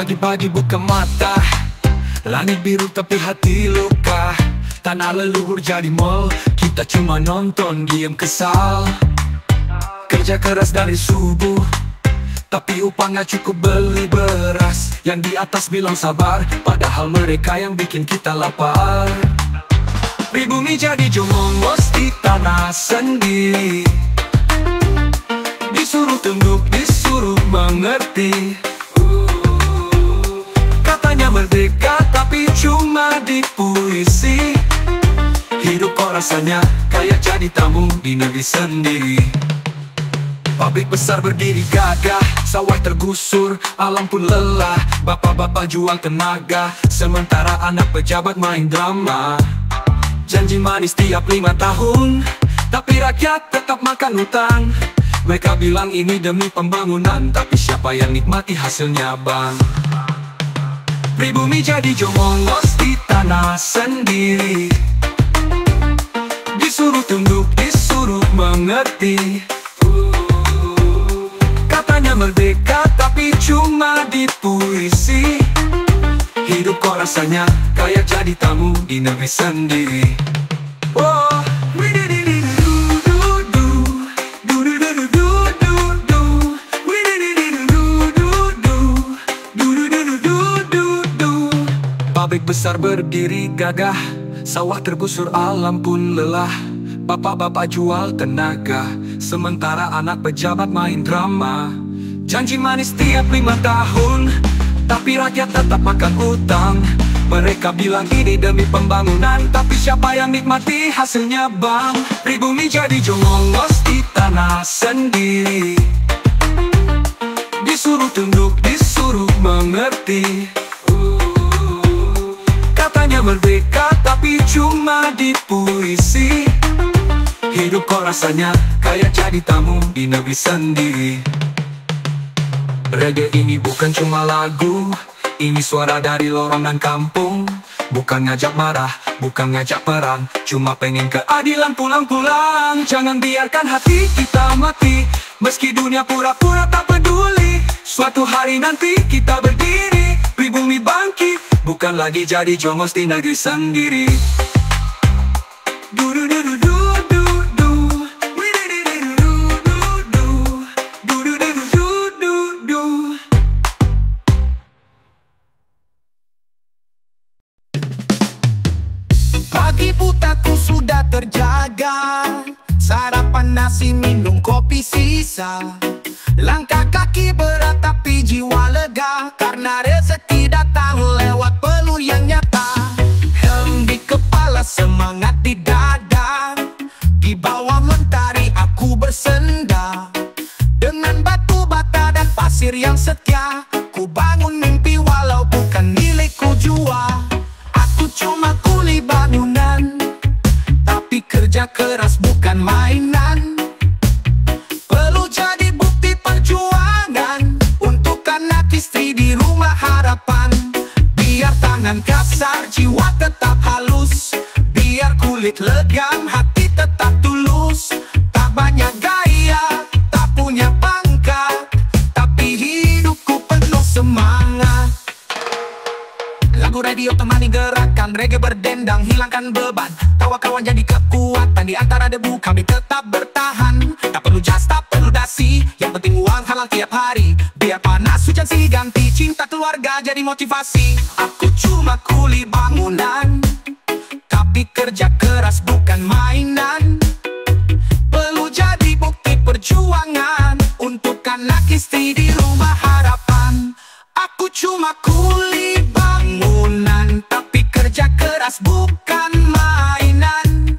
Pagi-pagi buka mata, langit biru tapi hati luka. Tanah leluhur jadi mall, kita cuma nonton diam kesal. Kerja keras dari subuh, tapi upah nggak cukup beli beras. Yang di atas bilang sabar, padahal mereka yang bikin kita lapar. Pribumi jadi jongos di tanah sendiri, disuruh tunduk, disuruh mengerti. Katanya merdeka tapi cuma di puisi. Hidup kok rasanya kayak jadi tamu di negeri sendiri. Pabrik besar berdiri gagah, sawah tergusur, alam pun lelah. Bapak-bapak jual tenaga, sementara anak pejabat main drama. Janji manis tiap 5 tahun, tapi rakyat tetap makan hutang. Mereka bilang ini demi pembangunan, tapi siapa yang nikmati hasilnya bang? Pribumi jadi jongos di tanah sendiri, disuruh tunduk, disuruh mengerti. Katanya merdeka tapi cuma di puisi. Hidup kok rasanya kayak jadi tamu di negeri sendiri. Oh, pabrik besar berdiri gagah, sawah tergusur, alam pun lelah. Bapak-bapak jual tenaga, sementara anak pejabat main drama. Janji manis tiap 5 tahun, tapi rakyat tetap makan utang. Mereka bilang ini demi pembangunan, tapi siapa yang nikmati hasilnya bang? Pribumi jadi jongos di tanah sendiri, disuruh tunduk, disuruh mengerti. Katanya merdeka tapi cuma di puisi. Hidup kok rasanya kayak jadi tamu di negeri sendiri. Reggae ini bukan cuma lagu, ini suara dari lorongan kampung. Bukan ngajak marah, bukan ngajak perang, cuma pengen keadilan pulang-pulang. Jangan biarkan hati kita mati, meski dunia pura-pura tak peduli. Suatu hari nanti kita berdiri, pribumi bangkit, bukan lagi jadi jongos di negeri sendiri. Pagi butaku sudah terjaga, sarapan nasi minum kopi sisa. Langkah kaki berat tapi jiwa lega, karena rezeki datang lewat peluang yang nyata. Helm di kepala, semangat di dada, di bawah mentari aku bersenda. Dengan batu bata dan pasir yang setia, ku bangun mimpi walau bukan milikku jua. Aku cuma kuli bangunan, tapi kerja keras bukan mainan. Perlu jadi bukti perjuangan untuk anak istri di rumah harapan. Biar tangan kasar, jiwa tetap halus. Biar kulit legam, hati tetap tulus. Tak banyak gaya, tak punya pangkat, tapi hidupku penuh semangat. Lagu radio temani gerakan, reggae berdendang, hilangkan beban. Tawa kawan jadi kekuatan, di antara debu kami tetap bertahan. Tak perlu jas, tak perlu dasi, yang penting uang halal tiap hari. Biar panas hujan silih ganti, cinta keluarga jadi motivasi. Aku cuma kuli bangunan, tapi kerja keras bukan mainan. Perlu jadi bukti perjuangan untuk anak istri di rumah harapan. Aku cuma kuli bangunan, tapi kerja keras bukan mainan.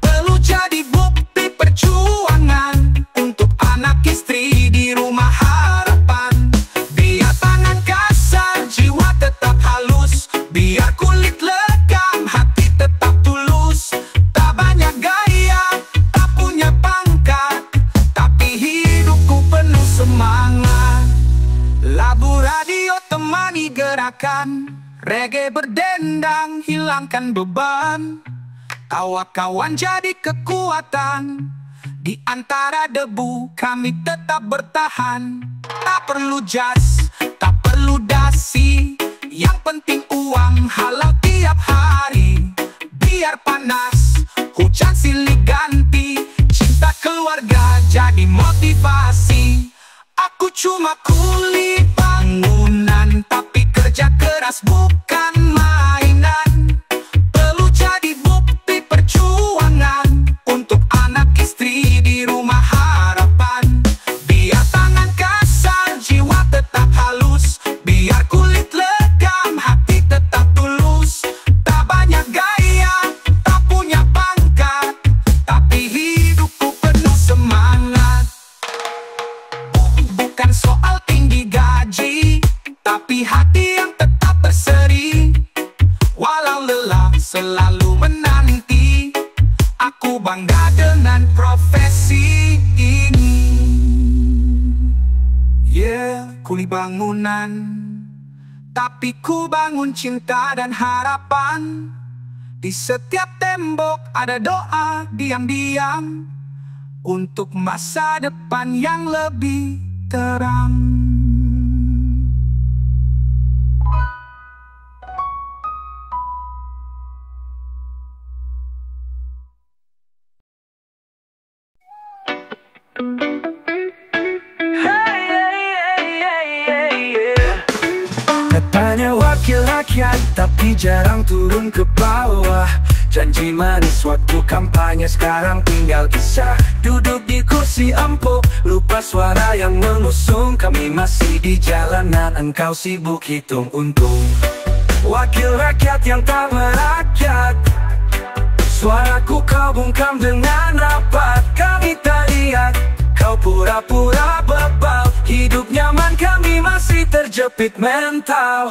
Perlu jadi bukti perjuangan untuk anak istri di rumah harapan. Biar tangan kasar, jiwa tetap halus. Biar kulit legam, hati tetap tulus. Tak banyak gaya, tak punya pangkat, tapi hidupku penuh semangat. Labu radio temani gerakan, reggae berdendang, hilangkan beban. Tawa kawan jadi kekuatan, di antara debu kami tetap bertahan. Tak perlu jas, tak perlu perlu dasi. Yang penting uang halal tiap hari. Biar panas, hujan silih ganti. Cinta keluarga jadi motivasi. Aku cuma kuli bangunan, tapi kerja keras bukan mainan. Perlu jadi bukti perjuangan untuk anak istri di rumah harapan. Biar tangan kasar, jiwa tetap halus. Biar kulit legam, hati tetap tulus. Tak banyak gaya, tak punya pangkat, tapi hidupku penuh semangat. Bukan soal tinggi gaji, tapi hati yang tetap berseri. Walau lelah selalu menanti, aku bangga dengan profesi ini. Kuli bangunan, tapi ku bangun cinta dan harapan. Di setiap tembok ada doa diam-diam untuk masa depan yang lebih terang. Katanya wakil rakyat, tapi jarang turun ke bawah. Janji manis waktu kampanye, sekarang tinggal kisah. Duduk di kursi empuk, lupa suara yang mengusung. Kami masih di jalanan, engkau sibuk hitung untung. Wakil rakyat yang tak merakyat, suaraku kau bungkam dengan rapat. Kami tak lihat, kau pura-pura bebal. Hidup nyaman, kami masih terjepit mental.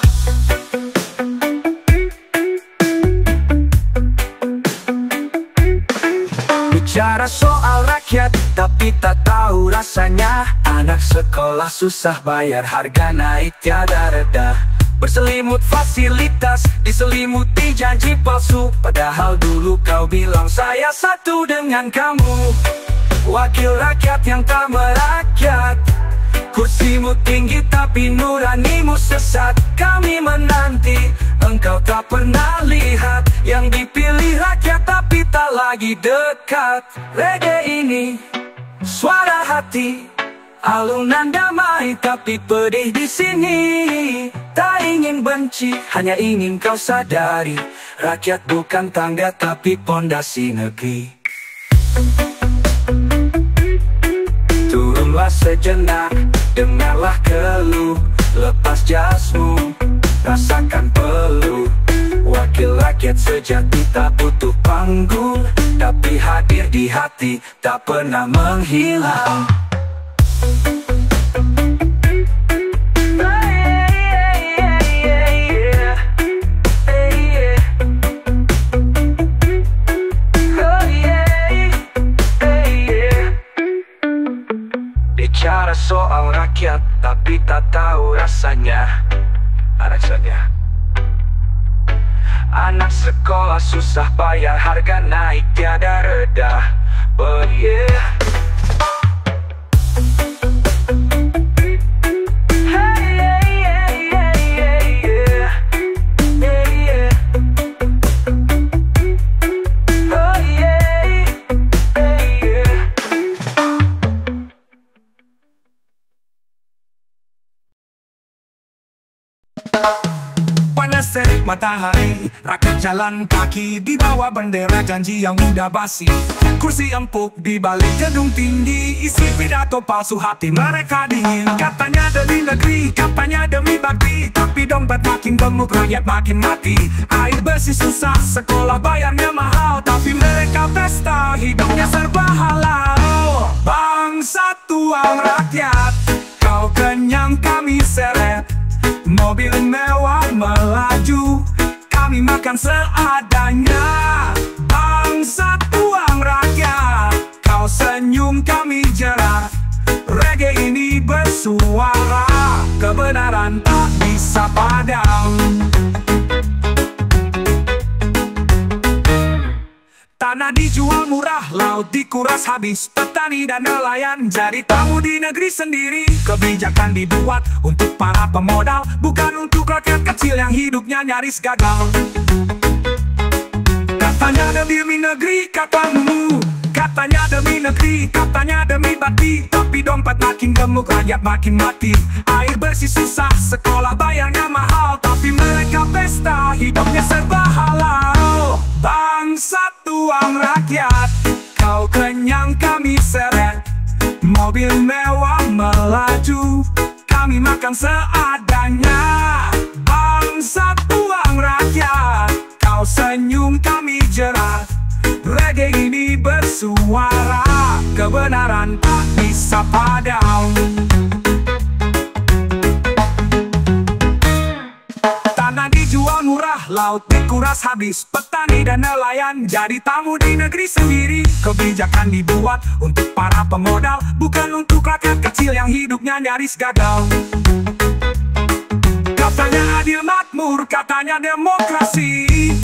Bicara soal rakyat, tapi tak tahu rasanya. Anak sekolah susah bayar, harga naik tiada reda. Berselimut fasilitas, diselimuti janji palsu. Padahal dulu kau bilang saya satu dengan kamu. Wakil rakyat yang tak merakyat, kursimu tinggi tapi nuranimu sesat. Kami menanti, engkau tak pernah lihat. Yang dipilih rakyat tapi tak lagi dekat. Reggae ini, suara hati, alunan damai tapi pedih di sini. Tak ingin benci, hanya ingin kau sadari. Rakyat bukan tangga tapi pondasi negeri. Turunlah sejenak, dengarlah keluh. Lepas jasmu, rasakan peluh. Wakil rakyat sejati tak butuh panggung, tapi hadir di hati, tak pernah menghilang. Bicara soal rakyat, tapi tak tahu rasanya. Anak sekolah susah bayar, harga naik tiada reda. Oh yeah. Panas terik matahari, rakyat jalan kaki di bawah bendera janji yang udah basi. Kursi empuk di balik gedung tinggi, isi pidato palsu, hati mereka dingin. Katanya demi negeri, katanya demi bakti, tapi dompet makin gemuk, rakyat makin mati. Air bersih susah, sekolah bayarnya mahal, tapi mereka pesta, hidupnya serba halal. Bangsa tuang rakyat, kau kenyang kami seret. Mobil mewah melaju, kami makan seadanya. Bangsa tuang rakyat, kau senyum kami jerat. Reggae ini bersuara, kebenaran tak bisa padam. Tanah dijual murah, laut dikuras habis. Petani dan nelayan jadi tamu di negeri sendiri. Kebijakan dibuat untuk para pemodal, bukan untuk rakyat kecil yang hidupnya nyaris gagal. Katanya demi negeri, katamu. Katanya demi negeri, katanya demi bakti. Tapi dompet makin gemuk, rakyat makin mati. Air bersih susah, sekolah bayarnya mahal. Tapi mereka pesta, hidupnya serba halal. Bangsa tuang rakyat, kau kenyang kami seret. Mobil mewah melaju, kami makan seadanya. Bangsa tuang rakyat, kau senyum kami jerat. Reggae ini bersuara, kebenaran tak bisa padam. Tanah dijual murah, laut dikuras habis. Petani dan nelayan jadi tamu di negeri sendiri. Kebijakan dibuat untuk para pemodal, bukan untuk rakyat kecil yang hidupnya nyaris gagal. Katanya adil makmur, katanya demokrasi.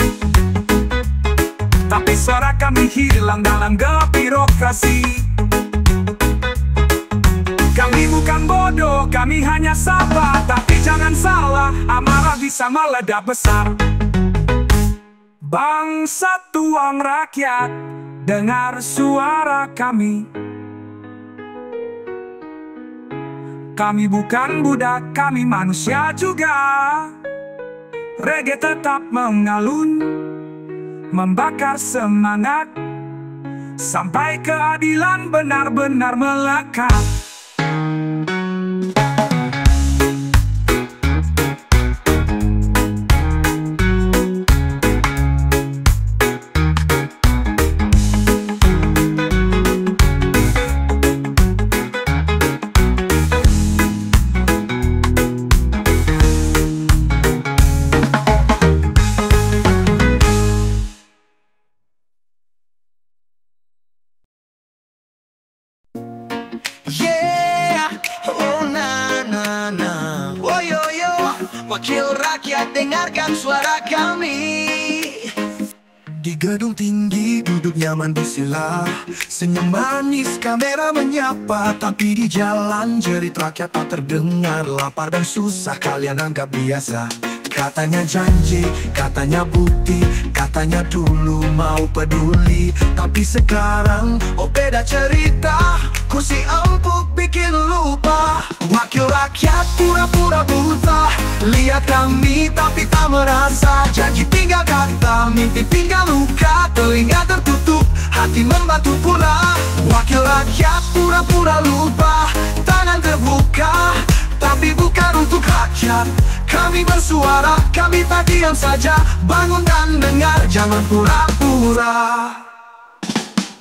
Tapi suara kami hilang dalam gelap birokrasi. Kami bukan bodoh, kami hanya sabar. Tapi jangan salah, amarah bisa meledak besar. Bangsa tuang rakyat, dengar suara kami. Kami bukan budak, kami manusia juga. Reggae tetap mengalun, membakar semangat, sampai keadilan benar-benar melekat. Wakil rakyat, dengarkan suara kami. Di gedung tinggi duduk nyaman bersila, senyum manis kamera menyapa. Tapi di jalan jerit rakyat tak terdengar. Lapar dan susah kalian anggap biasa. Katanya janji, katanya bukti, katanya dulu mau peduli. Tapi sekarang oh beda cerita, kursi empuk bikin lupa. Wakil rakyat pura-pura buta, lihat kami tapi tak merasa. Janji tinggal kata, mimpi tinggal luka. Telinga tertutup, hati membatu pula. Wakil rakyat pura-pura lupa, tangan terbuka, tapi bukan untuk rakyat. Kami bersuara, kami tak diam saja. Bangun dan dengar, jangan pura-pura.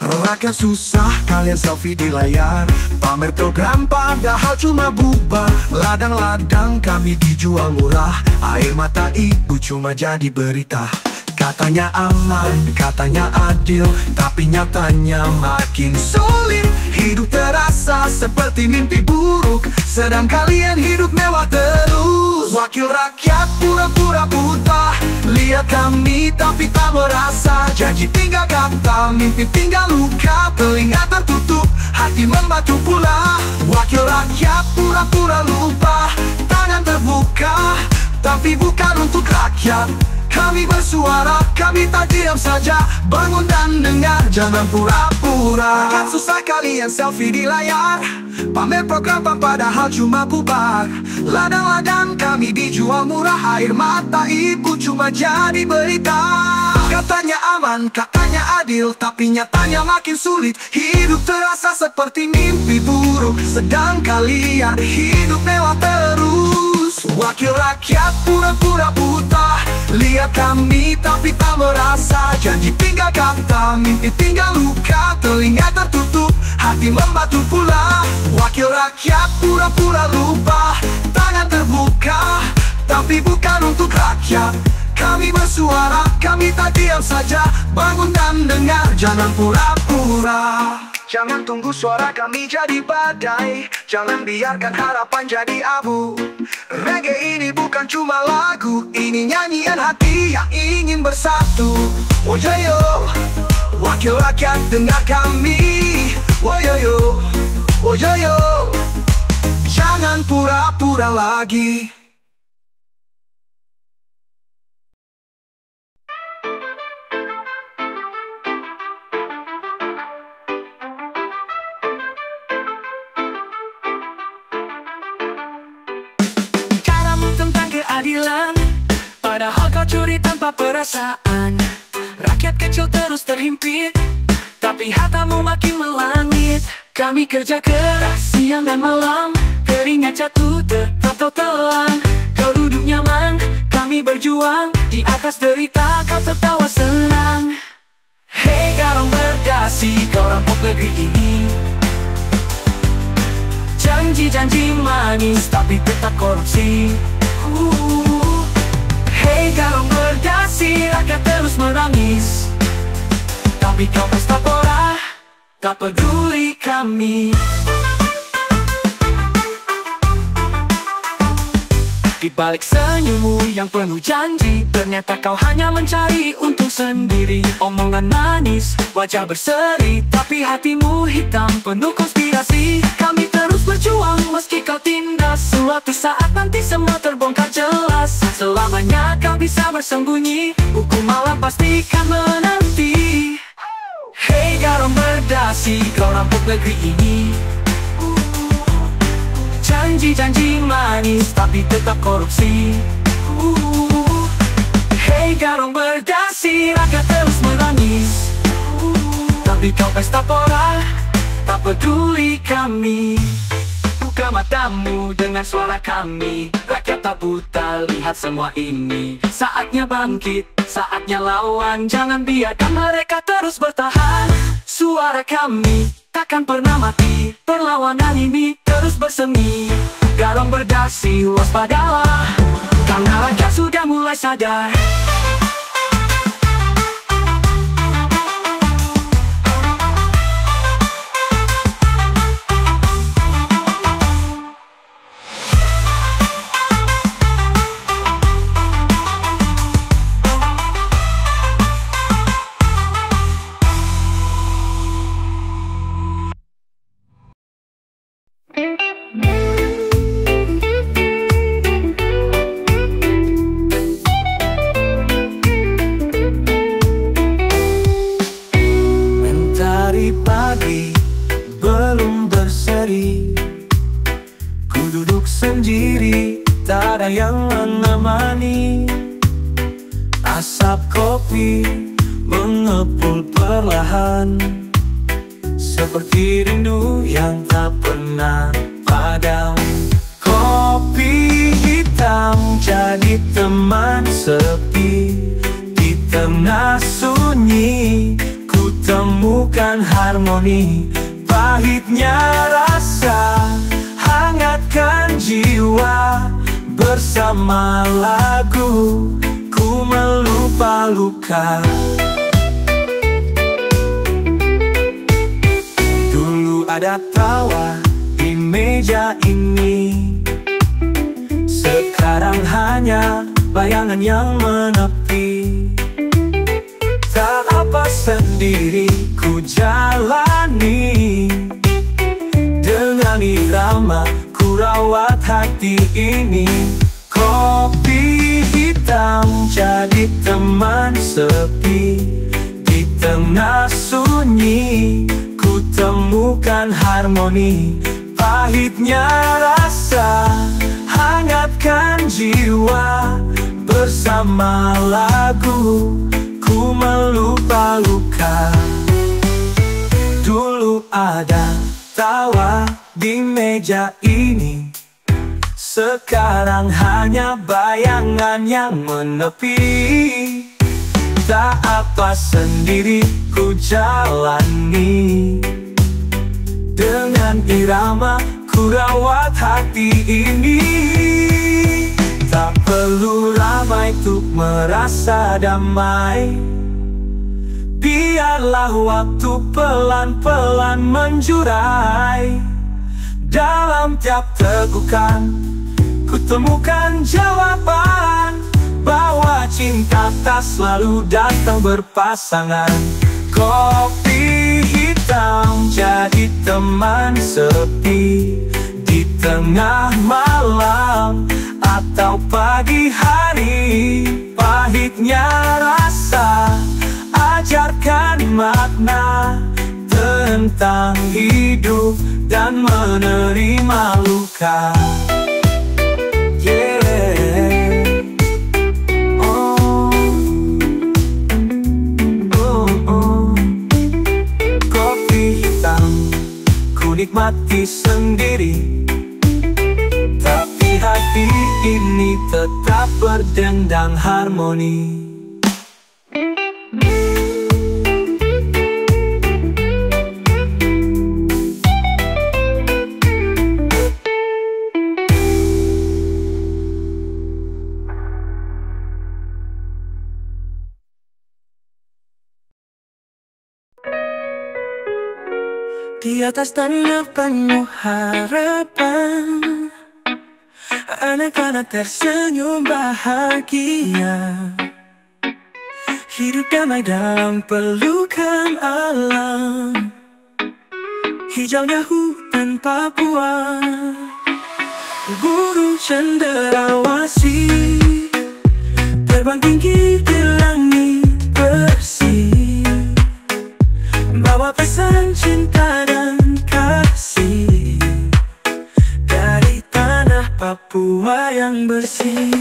Rakyat susah, kalian selfie di layar. Pamer program padahal cuma bubar. Ladang-ladang kami dijual murah. Air mata ibu cuma jadi berita. Katanya aman, katanya adil, tapi nyatanya makin sulit. Hidup terasa seperti mimpi buruk, sedang kalian hidup mewah terus. Wakil rakyat pura-pura buta, lihat kami tapi tak merasa. Janji tinggal kata, mimpi tinggal luka. Telinga tertutup, hati membatu pula. Wakil rakyat pura-pura lupa, tangan terbuka, tapi bukan untuk rakyat. Kami bersuara, kami tak diam saja. Bangun dan dengar, jangan pura-pura. Kan susah kalian selfie di layar, pamer program padahal cuma bubar. Ladang-ladang kami dijual murah. Air mata ibu cuma jadi berita. Katanya aman, katanya adil, tapi nyatanya makin sulit. Hidup terasa seperti mimpi buruk, sedang kalian hidup mewah terus. Wakil rakyat pura-pura buta, lihat kami tapi tak merasa. Janji tinggal kata, mimpi tinggal luka. Telinga tertutup, hati membatu pula. Wakil rakyat pura-pura lupa, tangan terbuka, tapi bukan untuk rakyat. Kami bersuara, kami tak diam saja. Bangun dan dengar, jangan pura-pura. Jangan tunggu suara kami jadi badai, jangan biarkan harapan jadi abu. Reggae ini bukan cuma lagu, ini nyanyian hati yang ingin bersatu. Oh yo, Wakil rakyat dengar kami. Woyoyo, woyoyo, jangan pura-pura lagi. Caramu tentang keadilan, padahal kau curi tanpa perasaan. Rakyat kecil terus terhimpit, tapi hartamu makin melangit. Kami kerja keras siang dan malam, keringat jatuh tetap kau telan. Kau duduk nyaman, kami berjuang, di atas derita kau tertawa senang. Hei garong berdasi, kau rampok negeri ini. Janji-janji manis, tapi tetap korupsi. Hei garong berdasi, rakyat terus menangis, tapi kau pesta pora, tak peduli kami. Di balik senyummu yang penuh janji, ternyata kau hanya mencari untung sendiri. Omongan manis, wajah berseri, tapi hatimu hitam penuh konspirasi. Kami terus berjuang meski kau tindas, suatu saat nanti semua terbongkar jelas. Selamanya kau bisa bersembunyi, hukum malam pastikan menanti. Hei garong berdasi, kau rampok negeri ini. Janji-janji manis, tapi tetap korupsi. Hei garong berdasi, rakyat terus menangis, tapi kau pesta pora, tak peduli kami. Buka matamu dengan suara kami, rakyat tak buta, lihat semua ini. Saatnya bangkit, saatnya lawan, jangan biarkan mereka terus bertahan. Suara kami takkan pernah mati, perlawanan ini terus bersemi. Garong berdasi, waspadalah, karena rakyat sudah mulai sadar. Mentari pagi belum berseri, ku duduk sendiri, tak ada yang menemani. Asap kopi mengepul perlahan, seperti rindu yang tak pernah padam. Kopi hitam jadi teman sepi, di tengah sunyi ku temukan harmoni. Pahitnya rasa, hangatkan jiwa, bersama lagu ku melupa luka. Dulu ada tawa di meja ini, sekarang hanya bayangan yang menepi. Tak apa sendiri ku jalani, dengan irama ku rawat hati ini. Kopi hitam jadi teman sepi, di tengah sunyi ku temukan harmoni. Pahitnya rasa, hangatkan jiwa, bersama lagu ku melupa luka. Dulu ada tawa di meja ini, sekarang hanya bayangan yang menepi. Tak apa sendiri ku jalani, dengan irama ku rawat hati ini. Tak perlu ramai untuk merasa damai, biarlah waktu pelan-pelan menjurai. Dalam tiap tegukan ku temukan jawaban, bahwa cinta tak selalu datang berpasangan. Kopi hitam jadi teman sepi di tengah malam atau pagi hari. Pahitnya rasa, ajarkan makna tentang hidup dan menerima luka. Kopi hitam ku nikmati sendiri, tapi hati ini tetap berdendang harmoni. Di atas tanah penuh harapan, anak-anak tersenyum bahagia, hidup damai dalam pelukan alam. Hijaunya hutan Papua, burung cenderawasih terbang tinggi di langit bersih, bawa pesan cinta dan kasih dari tanah Papua yang bersih.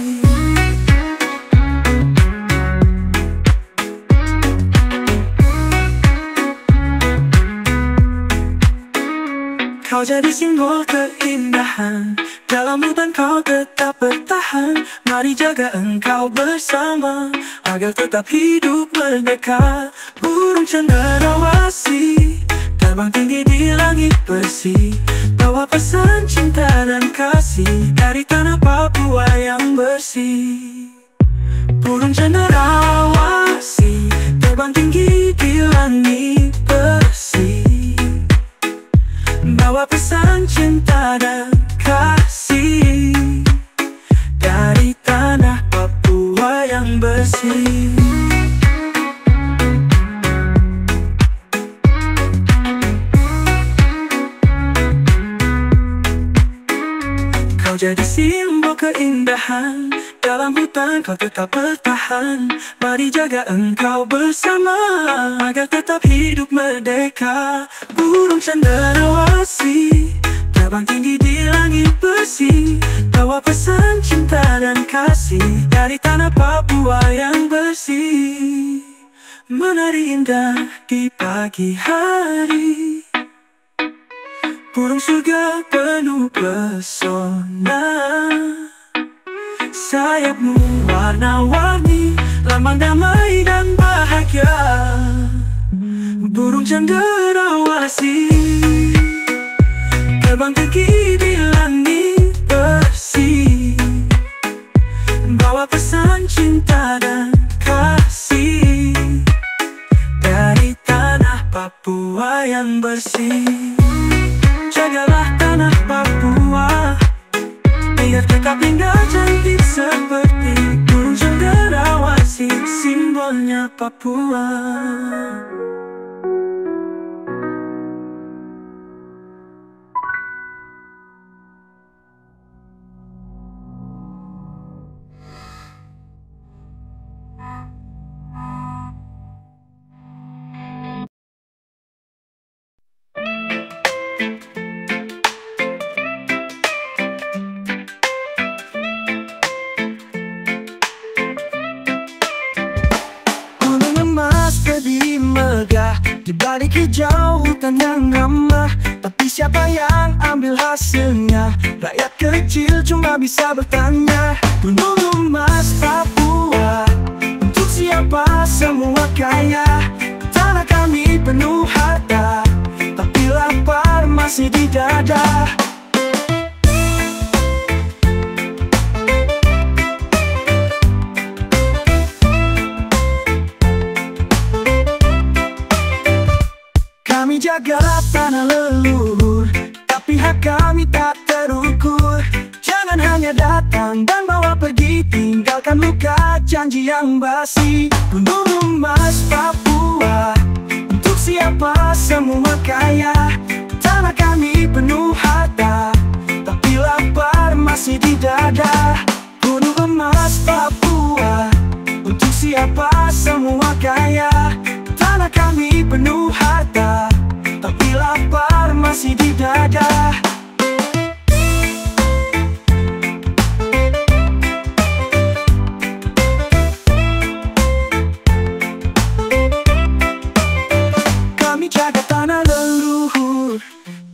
Kau jadi simbol keindahan, dalam hutan kau tetap bertahan. Mari jaga engkau bersama, agar tetap hidup merdeka. Burung cenderawasih terbang tinggi di langit bersih, bawa pesan cinta dan kasih dari tanah Papua yang bersih. Burung cenderawasih terbang tinggi di langit bersih, bawa pesan cinta dan kasih dari tanah Papua yang bersih. Kau jadi simbol keindahan, dalam hutan kau tetap bertahan. Mari jaga engkau bersama, agar tetap hidup merdeka. Burung cenderawasih terbang tinggi di langit bersih, bawa pesan cinta dan kasih dari tanah Papua yang bersih. Menari indah di pagi hari, burung surga penuh pesona. Sayapmu warna-warni, lambang damai dan bahagia. Burung cenderawasih terbang tinggi di langit bersih, bawa pesan cinta dan kasih dari tanah Papua yang bersih. Jagalah tanah Papua, biar tetap indah cantik seperti burung cenderawasih, simbolnya Papua. Berdiri megah di balik hijau hutan yang ramah, tapi siapa yang ambil hasilnya? Rakyat kecil cuma bisa bertanya. Gunung emas Papua, untuk siapa semua kaya? Tanah kami penuh harta, tapi lapar masih di dada. Kami jaga tanah leluhur, tapi hak kami tak terukur. Jangan hanya datang dan bawa pergi, tinggalkan luka janji yang basi. Gunung emas Papua, kaya. Tanah kami penuh harta, tapi lapar masih di dada. Gunung emas Papua, untuk siapa semua kaya. Tanah kami penuh harta, tapi lapar masih di dada. Kami jaga tanah leluhur,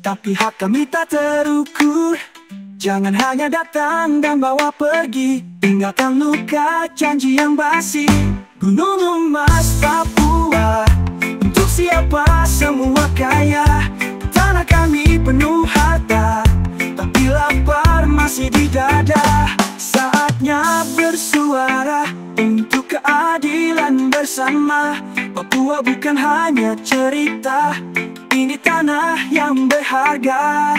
tapi hak kami tak terukur. Jangan hanya datang dan bawa pergi, tinggalkan luka janji yang basi. Gunung emas Papua, untuk siapa semua kaya. Tanah kami penuh harta, tapi lapar masih di dada. Saatnya bersuara untuk keadilan bersama. Papua bukan hanya cerita, ini tanah yang berharga.